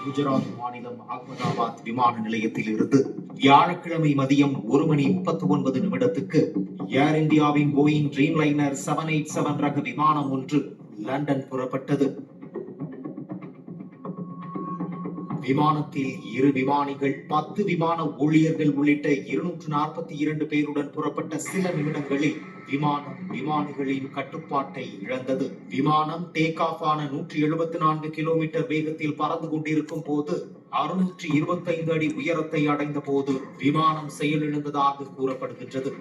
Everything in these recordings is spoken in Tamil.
குஜராத் மாநிலம் அகமதாபாத் விமான நிலையத்தில் இருந்து வியாழக்கிழமை மதியம் 1:39 ஏர் இந்தியாவின் போயிங் ட்ரீம் லைனர் 787 ரக விமானம் ஒன்று லண்டன் புறப்பட்டது. விமானத்தில் 2 விமானிகள், 10 விமான ஊழியர்கள் உள்ளிட்ட 242 பேருடன் புறப்பட்ட சில நிமிடங்களில் விமானிகளின் கட்டுப்பாட்டை இழந்தது. விமானம் டேக் ஆஃப் ஆன 174 கிலோமீட்டர் வேகத்தில் பறந்து கொண்டிருக்கும் போது 625 அடி உயரத்தை அடைந்த போது விமானம் செயலிழந்ததாக கூறப்படுகின்றது.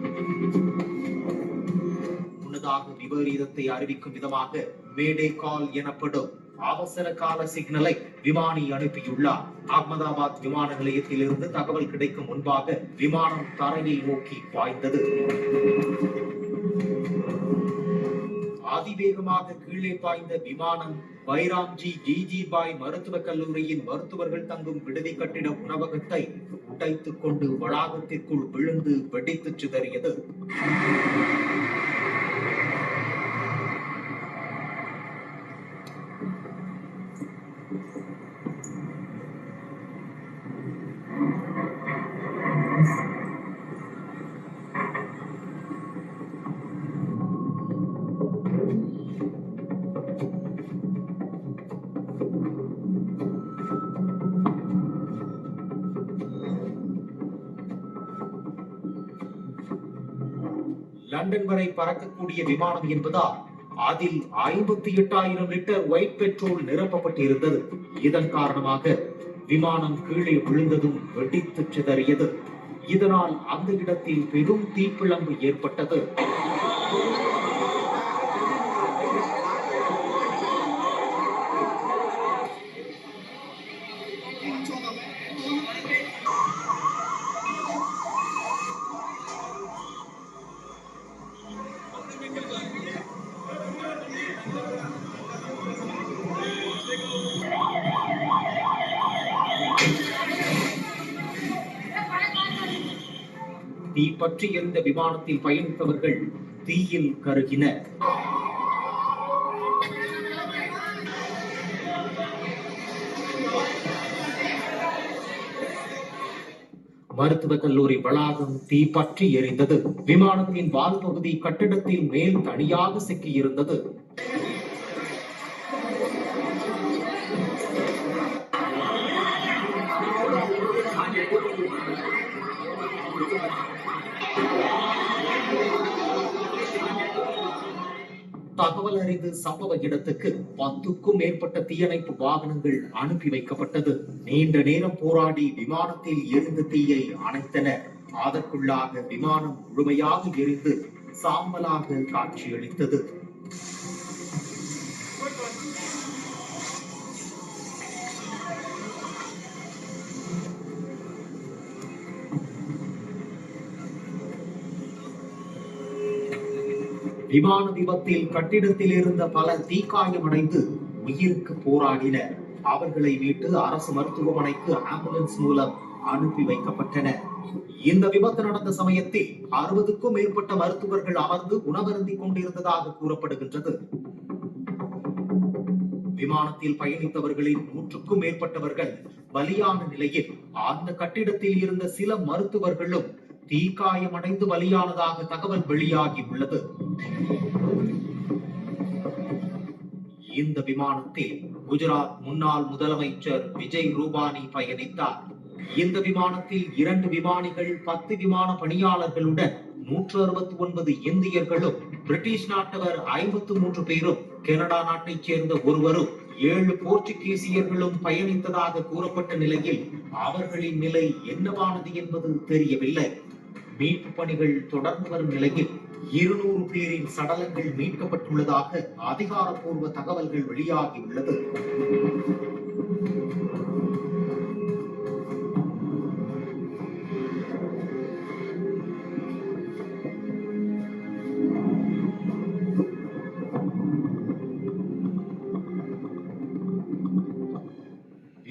முன்னதாக விபரீதத்தை அறிவிக்கும் விதமாக மேடே கால் எனப்படும் அவசர கால சிக்னலை விமானி அனுப்பியுள்ளார். அகமதாபாத் விமான நிலையத்தில் இருந்து தகவல் கிடைக்கும் முன்பாக விமானம் தரையை நோக்கி பாய்ந்தது. அதிவேகமாக கீழே பாய்ந்த விமானம் பைராம்ஜி ஜிஜிபாய் மருத்துவக் கல்லூரியின் மருத்துவர்கள் தங்கும் விடுதி கட்டிட உணவகத்தை உடைத்துக் கொண்டு வளாகத்திற்குள் விழுந்து வெடித்து சிதறியது. லண்டன் வரை பறக்கக்கூடிய விமானம் என்பதால் அதில் 58,000 லிட்டர் ஒயிட் பெட்ரோல் நிரப்பப்பட்டிருந்தது. இதன் காரணமாக விமானம் கீழே விழுந்ததும் வெடித்து சிதறியது. இதனால் அந்த இடத்தில் பெரும் தீப்பிழம்பு ஏற்பட்டது. தீ பற்றி எரிந்த விமானத்தில் பயணித்தவர்கள் தீயில் கருகினர். மருத்துவக் கல்லூரி வளாகம் தீ பற்றி எரிந்தது. விமானத்தின் வால் பகுதி கட்டிடத்தில் மேல் தனியாக சிக்கியிருந்தது. தகவல் அறிந்து சம்பவ இடத்துக்கு 10க்கும் மேற்பட்ட தீயணைப்பு வாகனங்கள் அனுப்பி வைக்கப்பட்டது. நீண்ட நேரம் போராடி விமானத்தில் எரிந்த தீயை அணைத்தனர். அதற்குள்ளாக விமானம் முழுமையாக எரிந்து சாம்பலாக காட்சியளித்தது. விமான விபத்தில் கட்டிடத்தில் இருந்த பலர் தீக்காயமடைந்து உயிருக்கு போராடினர். அவர்களை மீட்டு அரசு மருத்துவமனைக்கு ஆம்புலன்ஸ் மூலம் அனுப்பி வைக்கப்பட்டனர். இந்த விபத்து நடந்த சமயத்தில் 60க்கும் மேற்பட்ட மருத்துவர்கள் அமர்ந்து உணவருந்திக் கொண்டிருந்ததாக கூறப்படுகின்றது. விமானத்தில் பயணித்தவர்களில் 100க்கும் மேற்பட்டவர்கள் பலியான நிலையில் அந்த கட்டிடத்தில் இருந்த சில மருத்துவர்களும் தீக்காயமடைந்து பலியானதாக தகவல் வெளியாகி உள்ளது. இந்த விமானத்தில் குஜராத் முன்னாள் முதலமைச்சர் விஜய் ரூபானி பயணித்தார். இந்த விமானத்தில் 2 விமானிகள், 10 விமான பணியாளர்களுடன் 169 இந்தியர்களும், பிரிட்டிஷ் நாட்டவர் 53 பேரும், கனடா நாட்டைச் சேர்ந்த ஒருவரும், 7 போர்ச்சுகீசியர்களும் பயணித்ததாக கூறப்பட்ட நிலையில் அவர்களின் நிலை என்னவானது என்பது தெரியவில்லை. மீட்பு பணிகள் தொடர்ந்து வரும் நிலையில் 200 பேரின் சடலங்கள் மீட்கப்பட்டுள்ளதாக அதிகாரப்பூர்வ தகவல்கள் வெளியாகியுள்ளது.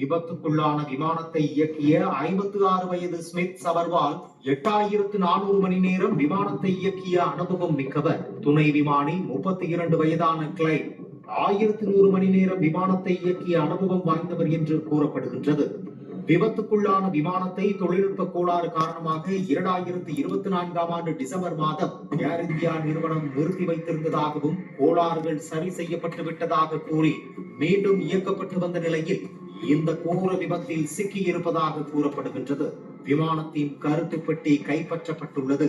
விபத்துக்குள்ளான விமானத்தை இயக்கிய 56 வயது ஸ்மித் சபர்வால் 8400 மணி நேரம் விமானத்தை இயக்கிய அனுபவம் மிக்கவர். துணை விமானி 32 வயதான கிளைவ் 1100 மணி நேரம் விமானத்தை இயக்கிய அனுபவம் வாய்ந்தவர் என்று கூறப்படுகின்றது. விபத்துக்குள்ளான விமானத்தை தொழில்நுட்ப கோளாறு காரணமாக 2024ஆம் ஆண்டு டிசம்பர் மாதம் ஏர் இந்தியா நிறுவனம் நிறுத்தி வைத்திருந்ததாகவும் கோளாறுகள் சரி செய்யப்பட்டு விட்டதாக கூறி மீண்டும் இயக்கப்பட்டு வந்த நிலையில் இந்த கோர விபத்தில் சிக்கியிருப்பதாக கூறப்படுகின்றது. விமானத்தின் கருத்து பெட்டி கைப்பற்றப்பட்டுள்ளது.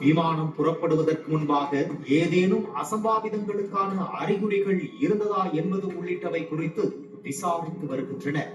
விமானம் புறப்படுவதற்கு முன்பாக ஏதேனும் அசம்பாவிதங்களுக்கான அறிகுறிகள் இருந்ததா என்பது உள்ளிட்டவை குறித்து விசாரித்து வருகின்றனர்.